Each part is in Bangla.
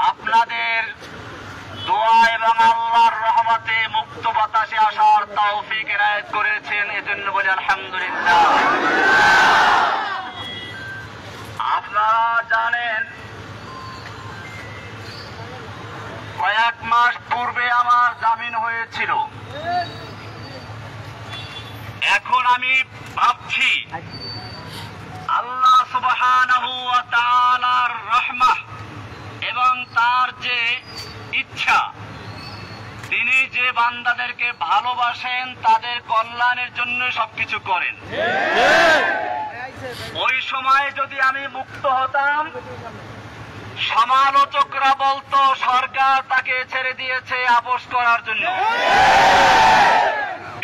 আপনাদের দোয়া এবং আল্লাহর রহমতে মুক্ত বাতাসে আসার তৌফিক এনায়েত করেছেন, এজন্য বলি আলহামদুলিল্লাহ। আপনারা জানেন কয়েক মাস পূর্বে আমার জামিন হয়েছিল। এখন আমি ভাবছি আল্লাহ সুবহানাহু ওয়া তাআলার রহমত এবং তার যে ইচ্ছা, তিনি যে বান্দাদেরকে ভালোবাসেন তাদের কল্যাণের জন্য সবকিছু করেন। ওই সময় যদি আমি মুক্ত হতাম, সমালোচকরা বলতো সরকার তাকে ছেড়ে দিয়েছে আপোস করার জন্য।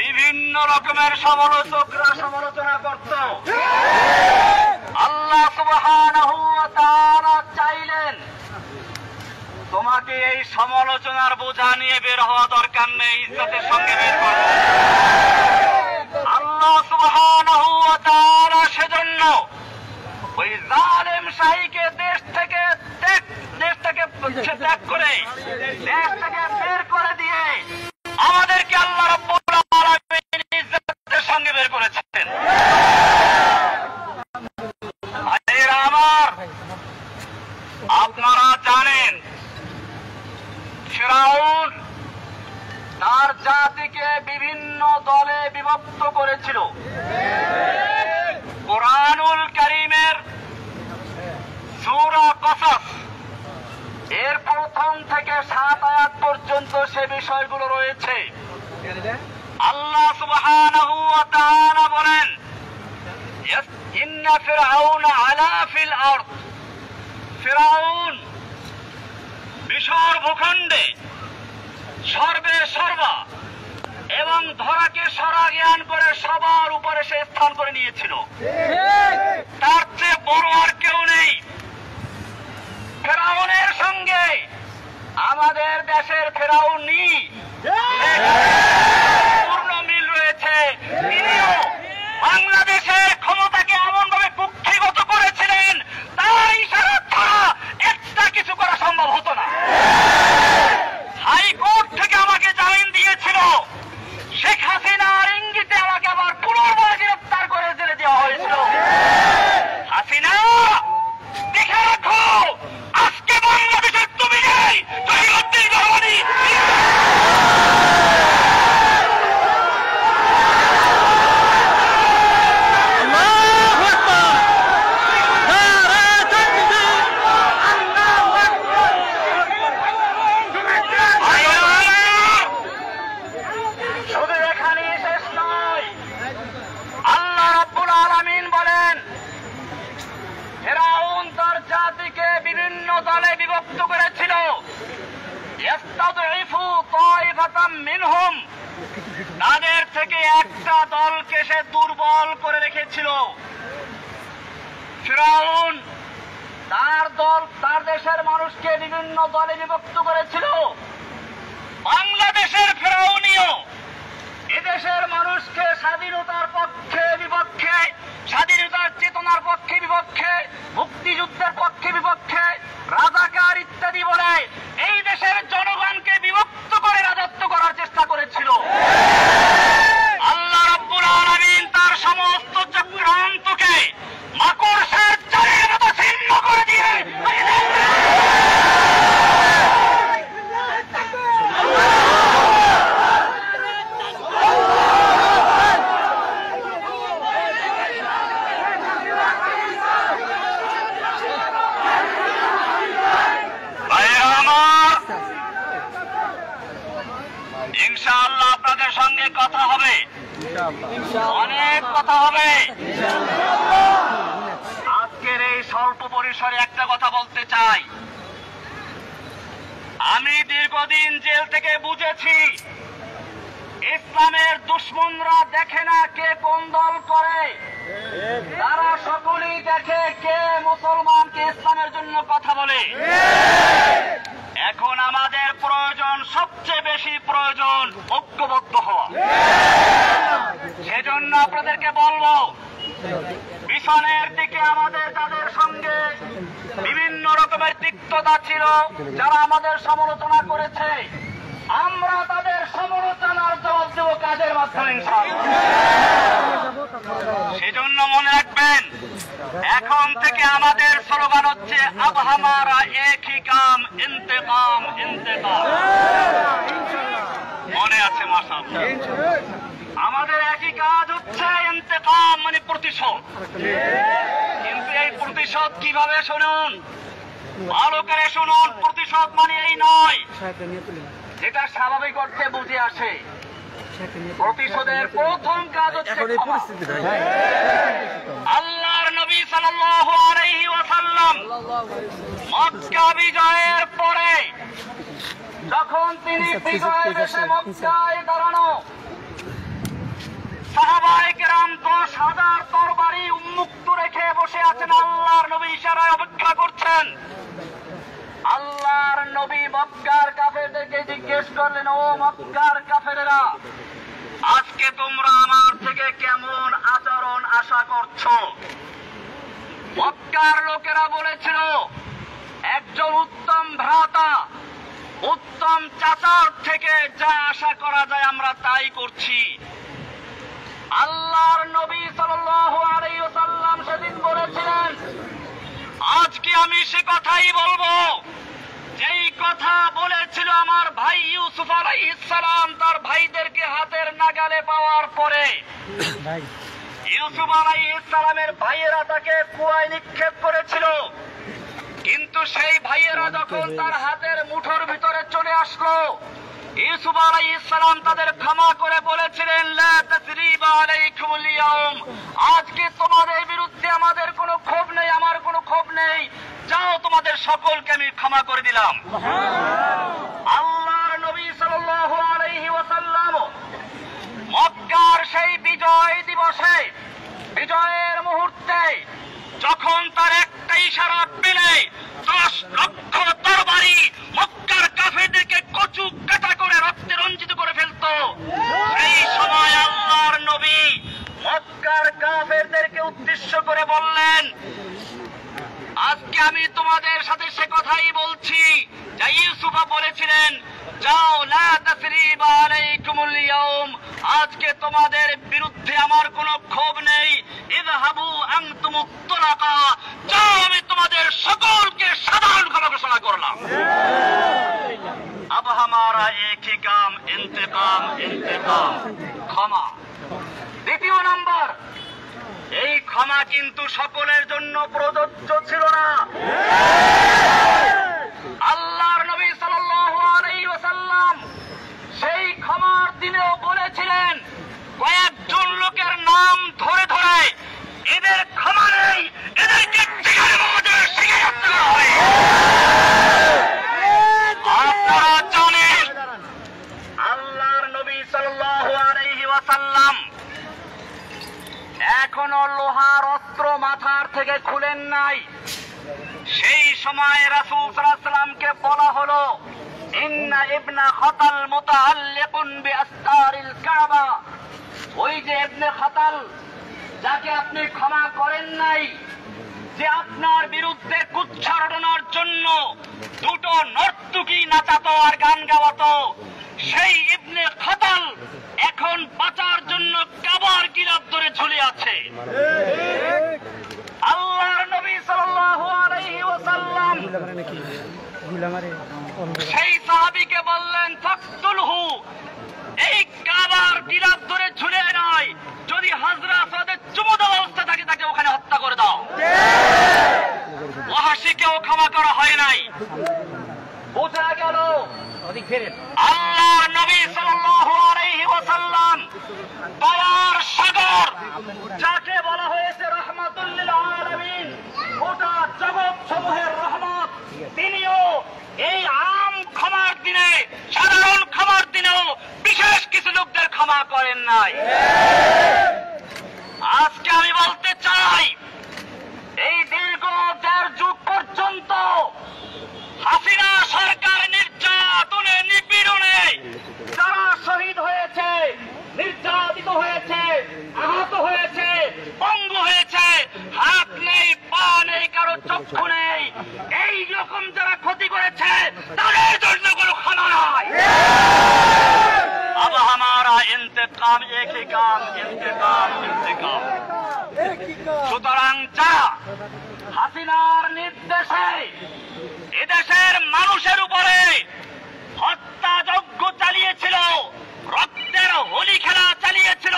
বিভিন্ন রকমের সমালোচকরা সমালোচনা করত। আল্লাহ সুবহানাহু ওয়া তাআলা চাইলেন তোমাকে এই সমালোচনার বোঝা নিয়ে বের হওয়া দরকার নেই, ইজ্জতের সঙ্গে বের করো। আল্লাহ সুবহানাহু ওয়া তাআলা সেজন্য ওই জালেম শাহীকে দেশ থেকে ত্যাগ করে দেশ থেকে বের করে দিয়ে আমাদেরকে আল্লাহ রাব্বুল আলামিন ইজ্জতের সঙ্গে বের করেছেন। ভাইয়েরা আমার, আপনারা জানেন ফিরআউন তার জাতিকে বিভিন্ন দলে বিভক্ত করেছিল। কুরআনুল কারীমের সূরা কসস এর প্রথম থেকে 7 আয়াত পর্যন্ত সে বিষয়গুলো রয়েছে। আল্লাহ সুবহানাহু ওয়া তাআলা বলেন, ইন্না ফিরআউনা আলা ফিল আরদ, ফিরআউন মিশর ভূখণ্ডে সর্বে সর্বা এবং ধরাকে সরা জ্ঞান করে সবার উপরে সে স্থান করে নিয়েছিল। তার চেয়ে বড় আর কেউ নেই। ফেরাউনের সঙ্গে আমাদের দেশের ফেরাউনি পূর্ণ মিল রয়েছে। তিনিও বাংলাদেশের ক্ষমতাকে এমন ভাবে কুক্ষিগত করেছিলেন, তার ইশারা ছাড়া একটা কিছু করা সম্ভব হতো না। হাইকোর্ট থেকে আমাকে জামিন দিয়েছিল, শেখ হাসিনার ইঙ্গিতে আমাকে আবার পুনর্বার গ্রেফতার করে জেলে দেওয়া হয়েছিল। হাসিনা দেখে রাখো, আজকে বাংলাদেশের তুমি নেই, জহিরুদ্দিন রহমানি। শুধু এখানেই শেষ নয়, আল্লাহ রাব্বুল আলামিন বলেন ফিরআউন তার জাতিকে বিভিন্ন দলে বিভক্ত করেছিল। ইস্তাদঈফু তাইফাতাম মিনহুম, তাদের থেকে একটা দলকে সে দুর্বল করে রেখেছিল। ফিরআউন তার দেশের মানুষকে বিভিন্ন দলে বিভক্ত করেছিল। বাংলাদেশের ফিরআউনিও এদেশের মানুষকে স্বাধীনতার পক্ষে বিপক্ষে, স্বাধীনতার চেতনার পক্ষে বিপক্ষে, মুক্তিযুদ্ধের পক্ষে বিপক্ষে, রাজাকার ইত্যাদি বলে এই দেশের জনগণকে বিভক্ত করে রাজত্ব করার চেষ্টা করেছিল। আল্লাহ রাব্বুল আলামিন তার সমস্ত চক্রান্তকে মাকড়সার জালের মতো ছিন্ন করে দিয়ে ইনশাআল্লাহ আপনাদের সঙ্গে কথা হবে, অনেক কথা হবে। আজকের এই স্বল্প পরিসরে একটা কথা বলতে চাই। আমি দীর্ঘদিন জেল থেকে বুঝেছি ইসলামের দুশমনরা দেখে না কে কোন দল করে, তারা সকলেই দেখে কে মুসলমানকে ইসলামের জন্য কথা বলে। এখন আমাদের প্রয়োজন, সবচেয়ে বেশি প্রয়োজন ঐক্যবদ্ধ হওয়া। সেজন্য আপনাদেরকে বলবো, পিছনের দিকে আমাদের যাদের সঙ্গে বিভিন্ন রকমের হৃদয় তিক্ততা ছিল, যারা আমাদের সমালোচনা করেছে, আমরা তাদের সমালোচনার জবাব দেব কাজের মাধ্যমে ইনশাআল্লাহ। সেজন্য মনে রাখবেন, এখন থেকে আমাদের স্লোগান হচ্ছে আব হামারা এক হি কাম ইন্তেকাম ইন্তেকাম। মনে আছে মাশাআল্লাহ? আমাদের একই কাজ হচ্ছে ইন্তেকাম, মানে প্রতিশোধ। কিন্তু এই প্রতিশোধ কিভাবে শুনুন, ভালো করে শুনুন। প্রতিশোধ মানে এই নয় যেটা স্বাভাবিক অর্থে বুঝে আসে। প্রতিশোধের প্রথম কাজ হচ্ছে ক্ষমা। আল্লাহর নবী সাল্লাল্লাহু আলাইহি ওয়াসাল্লাম মক্কা বিজয়ের পরে যখন তিনি বিজয় দেশে মক্কায় দাঁড়ানো, সাহাবায়ে কেরাম 10,000 তরবারি উন্মুক্ত রেখে বসে আছেন, আল্লাহর নবী ইশারায় অপেক্ষা করছেন। আল্লাহর নবী মক্কার কাফেরদেরকে জিজ্ঞেস করলেন, ও মক্কার কাফেরেরা, আজকে তোমরা আমার থেকে কেমন আচরণ আশা করছো? মক্কার লোকেরা বলেছিল, একজন উত্তম ভ্রাতা, উত্তম চাচার থেকে যা আশা করা যায় আমরা তাই করছি। আল্লাহর নবী সাল্লাল্লাহু আলাইহি ওয়াসাল্লাম সেদিন বলেছিলেন, আজকে আমি সে কথাই বলবো যেই কথা বলেছিল আমার ভাই ইউসুফ আলাইহিস সালাম তার ভাইদেরকে হাতের নাগালে পাওয়ার পরে। ইউসুফ আলাইহিস সালামের ভাইয়েরা তাকে কুয়ায় নিক্ষেপ করেছিল, কিন্তু সেই ভাইয়েরা যখন তার হাতের মুঠোর ভিতরে চলে আসলো, ইউসুফ আলাইহিস সালাম তাদের ক্ষমা করে বলেছিলেন, লা তাসরিবা আলাইকুমুল ইয়াউম, আজকে তোমাদের বিরুদ্ধে আমাদের কোনো ক্ষোভ নেই, আমার কোনো ক্ষোভ নেই, যাও তোমাদের সকলকে আমি ক্ষমা করে দিলাম। আল্লাহর নবী সাল্লাল্লাহু আলাইহি ওয়াসাল্লাম মক্কার সেই বিজয় দিবসে, বিজয়ের মুহূর্তে যখন তার একটা ইশারা পেলে 10 লক্ষ তরবারি মক্কার কাফেরদেরকে কচু কাটা করে রক্তে রঞ্জিত করে ফেলতো, সেই সময় আল্লাহর নবী মক্কার কাফেরদেরকে উদ্দেশ্য করে বললেন, আজকে আমি তোমাদের সাথে সে কথাই বলছি যা ইউসুফ বলেছিলেন, যাও, লা তাসরিবা আলাইকুমুল ইয়াউম, আজকে তোমাদের বিরুদ্ধে আমার কোনো ক্ষোভ নেই, ইযহাবু আনতুমুত তুলাকা, যাও, আমি তোমাদের সকলকে সাধারণ ক্ষমা ঘোষণা করলাম। আব হামারা এক হি কাম ইন্তেকাম ইন্তেকাম, ক্ষমা। দ্বিতীয় নাম্বার, এই ক্ষমা কিন্তু সকলের জন্য প্রযোজ্য ছিল না। আল্লাহর নবী সাল্লাল্লাহু আলাইহি ওয়াসাল্লাম সেই ক্ষমার দিনেও বলেছিলেন, কয়েকজন লোকের নাম ধরে ধরে, এদের ক্ষমা নেই, এদেরকে যেখানে মধ্যে শিখে যাচ্ছে হবে। আপনারা জানেন আল্লাহর নবী সাল্লাল্লাহু আলাইহি ওয়াসাল্লাম এখনো লোহার অস্ত্র মাথার থেকে খুলেন নাই। সেই সময় রাসূল সাল্লাল্লাহু আলাইহি ওয়াসাল্লামকে বলা হলো, ইন্না ইবনা খাতাল মুতাআল্লিকুন বিআসতারিল কাবা, ওই যে ইবনে খাতাল যাকে আপনি ক্ষমা করেন নাই, যে আপনার বিরুদ্ধে কুচ্ছা রটনার জন্য দুটো নর্তকী নাচাতো আর গান গাওয়াতো, সেই ইবনে খাতাল এখন বাঁচার জন্য কাবার গিলাফ ধরে ঝুলে আছে। আল্লাহর নবী সাল্লাল্লাহু আলাইহি ওয়াসাল্লাম সেই সাহাবীকে বললেন, ফাকতুলহু, এই কাবার গিলাফ ধরে ঝুলে নয়, যদি হাজরা আসাদের চুমু দেওয়া অবস্থা থাকে তাকে ওখানে হত্যা করে দাও। ওয়াহাশীকেও ক্ষমা করা হয় নাই। বোঝা গেল আল্লাহর নবী সাল্লাল্লাহু আলাইহি ওয়াসাল্লাম দয়ার সাগর, যাকে বলা হয়েছে রাহমাতুল লিল আলামিন, গোটা জগৎ সমূহের রহমত, তিনিও এই আম ক্ষমার দিনে, সাধারণ ক্ষমার দিনেও বিশেষ কিছু লোকদের ক্ষমা করেন নাই। আজকে আমি বলতে চাই, এই দীর্ঘ 1.5 যুগ পর্যন্ত হাসিনা সরকার নির্যাতনে, নিপীড়নে যারা শহীদ হয়েছে, নির্যাতিত হয়েছে, আহত হয়েছে, পঙ্গু হয়েছে, হাত নেই, পা নেই, কারো চক্ষু নেই, এই লোক রকম যারা ক্ষতি করেছে তাদের জন্য কোনো ক্ষমা নয়। अब हमारा इंतकाम एक ही काम, इंतकाम इंतकाम। সুতরাং যা হাসিনার নির্দেশে এদেশের মানুষের উপরে হত্যাযজ্ঞ চালিয়েছিল, রক্তের হোলি খেলা চালিয়েছিল,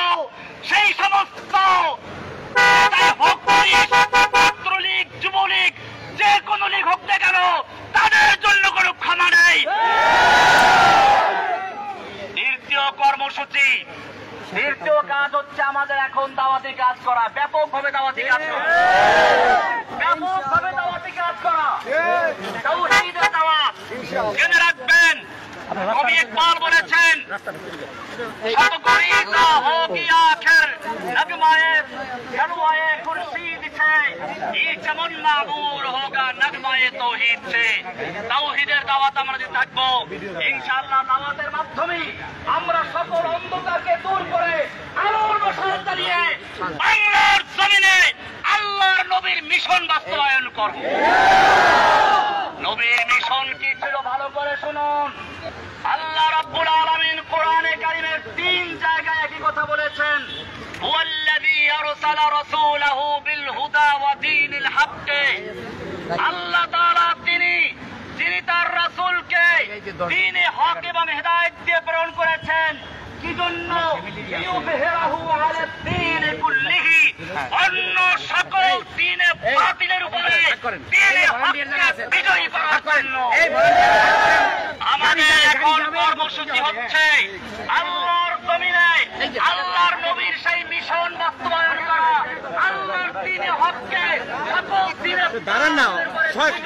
সেই সমস্ত ছাত্রলীগ, যুবলীগ, যে কোনো লীগ হোক না কেন, তাদের জন্য কোনো ক্ষমা নেই। দ্বিতীয় কর্মসূচি, দ্বিতীয় কাজ হচ্ছে আমাদের এখন দাওয়াতি কাজ করা, ব্যাপকভাবে দাওয়াতি কাজ করা, ব্যাপকভাবে দাওয়াতি কাজ করা, তাওহীদের দাওয়াত। জেনে রাখবেন, কবি ইকবাল বলেছেন, সব গরিজা হো কি আখির নগমায়ে গলওয়ায়ে খুরশীদ সে, এই যেমন মামুর হোগা নগমায়ে তাওহীদ সে। তাওহীদের দাওয়াত আমরা দিতে থাকবো ইনশাআল্লাহ। দাওয়াতের মাধ্যমে আমরা সকল অন্ধকারকে দূর করে আলোর মশাল জ্বালিয়ে বাংলার জমিনে আল্লাহর নবীর মিশন বাস্তবায়ন করব। নবীর মিশন কি ছিল ভালো করে শুনুন। আল্লাহ রাব্বুল আলামিন কোরআনে কারীমের 3 জায়গায় একই কথা বলেছেন, হুয়াল্লাযী আরসালা রাসূলাহু বিল হুদা ওয়া দীনিল হক। আল্লাহ তাআলা যিনি তার রাসূলকে দ্বীনে হক এবং হেদায়েত দিয়ে প্রেরণ করেছেন। কি জন্য? ইউযহিরাহু আলা দ্বীনি কুল্লিহি, অন্য সকল দ্বীনে বাতিলের উপরে দ্বীনে হককে বিজয়ী করার জন্য। আমাদের এখন কর্মসূচি হচ্ছে আল্লাহর জমিনে আল্লাহর নবীর সেই মিশন বাস্তবায়ন করা, আল্লাহর দ্বীনে হককে সকল দ্বীনে দাঁড়ান না,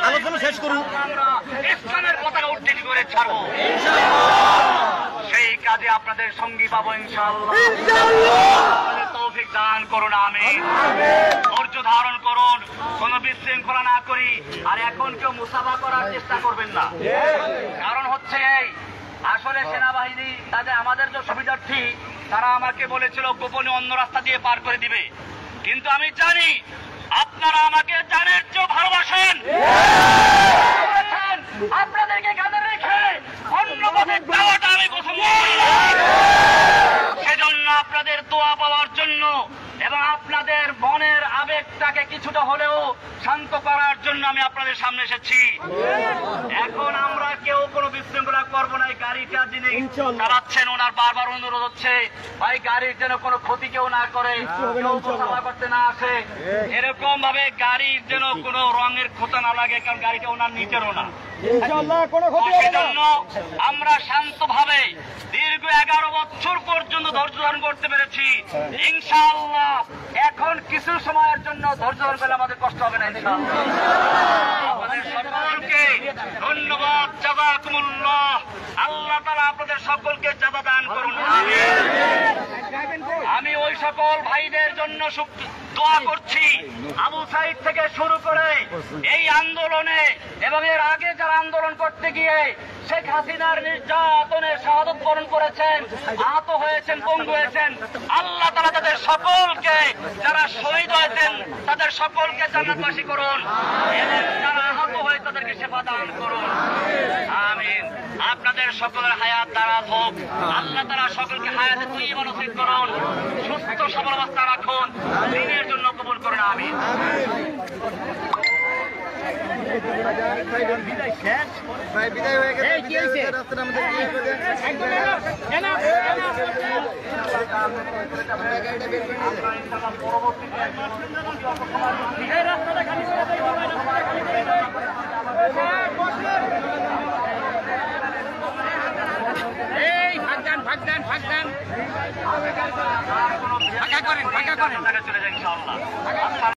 আলোচনা শেষ করুন, আমরা ইসলামের পতাকা উত্তোলন করে ছাড়বো। সেই কাজে আপনাদের সঙ্গী পাবো ইনশাআল্লাহ। তৌফিক দান করুন, আমিন। ধৈর্য ধারণ করুন, কোনো বিশৃঙ্খলা না করি। আর এখন কেউ মুসাফা করার চেষ্টা করবেন না। কারণ হচ্ছে এই, আসলে সেনাবাহিনী তাদের আমাদের যে সুবিধার্থী, তারা আমাকে বলেছিল গোপনে অন্য রাস্তা দিয়ে পার করে দিবে। কিন্তু আমি জানি আপনারা আমাকে জানের চেয়েও ভালোবাসেন। আপনাদেরকে কাঁধে রেখে অন্য পথে যাওয়াটা আমি পছন্দ করি না। সেজন্য আপনাদের দোয়া পাওয়ার জন্য এবং আপনাদের মনের আবেগটাকে কিছুটা হলেও শান্ত করার জন্য আমি আপনাদের সামনে এসেছি। এখন আমরা কেউ কোনো বিশৃঙ্খলা করবো না। এই গাড়িটা যিনি চালাচ্ছেন ওনার বারবার অনুরোধ হচ্ছে, ভাই গাড়ির যেন কোনো ক্ষতি কেউ না করে, কেউ সাফা করতে না আসে, এরকম ভাবে গাড়ির যেন কোনো রঙের ক্ষতি না লাগে, কারণ গাড়িটা ওনার নিজেরও না। সেজন্য আমরা শান্তভাবে দীর্ঘ 11 বছর পর্যন্ত ধৈর্য ধারণ করতে পেরেছি। ইনশাআল্লাহ এখন কিছু সময়ের জন্য ধৈর্য ধারণ করলে আমাদের কষ্ট হবে না ইনশাআল্লাহ। আমাদের সকলকে ধন্যবাদ, জাযাকুমুল্লাহ। আল্লাহ তাআলা আপনাদের সকলকে জাযা দান করুন, আমিন। আমি ওই সকল ভাইদের জন্য দোয়া করছি, আবু সাইদ থেকে শুরু করে এই আন্দোলনে এবং এর আগে যারা আন্দোলন করতে গিয়ে শেখ হাসিনার নির্যাতনে শাহাদত বরণ করেছেন, আহত হয়েছেন, পঙ্গু হয়েছেন, আল্লাহ তাআলা তাদের সকলকে, যারা শহীদ হয়েছেন তাদের সকলকে জান্নাতবাসী করুন এবং যারা আহত হয়ে তাদেরকে সেবা দান করুন, আমিন। আপনাদের সকলের হায়াত দারাজ হোক। আল্লাহ তাআলা সকলকে হায়াতে তৈয়বা নসিব করুন, সুস্থ সবল অবস্থা রাখুন, দ্বীনের জন্য কবুল করুন, আমিন। বিদায় হয়ে গেছে। রাস্তাটা আমাদের ফাঁকা করেন, চলে যায় ইনশাআল্লাহ।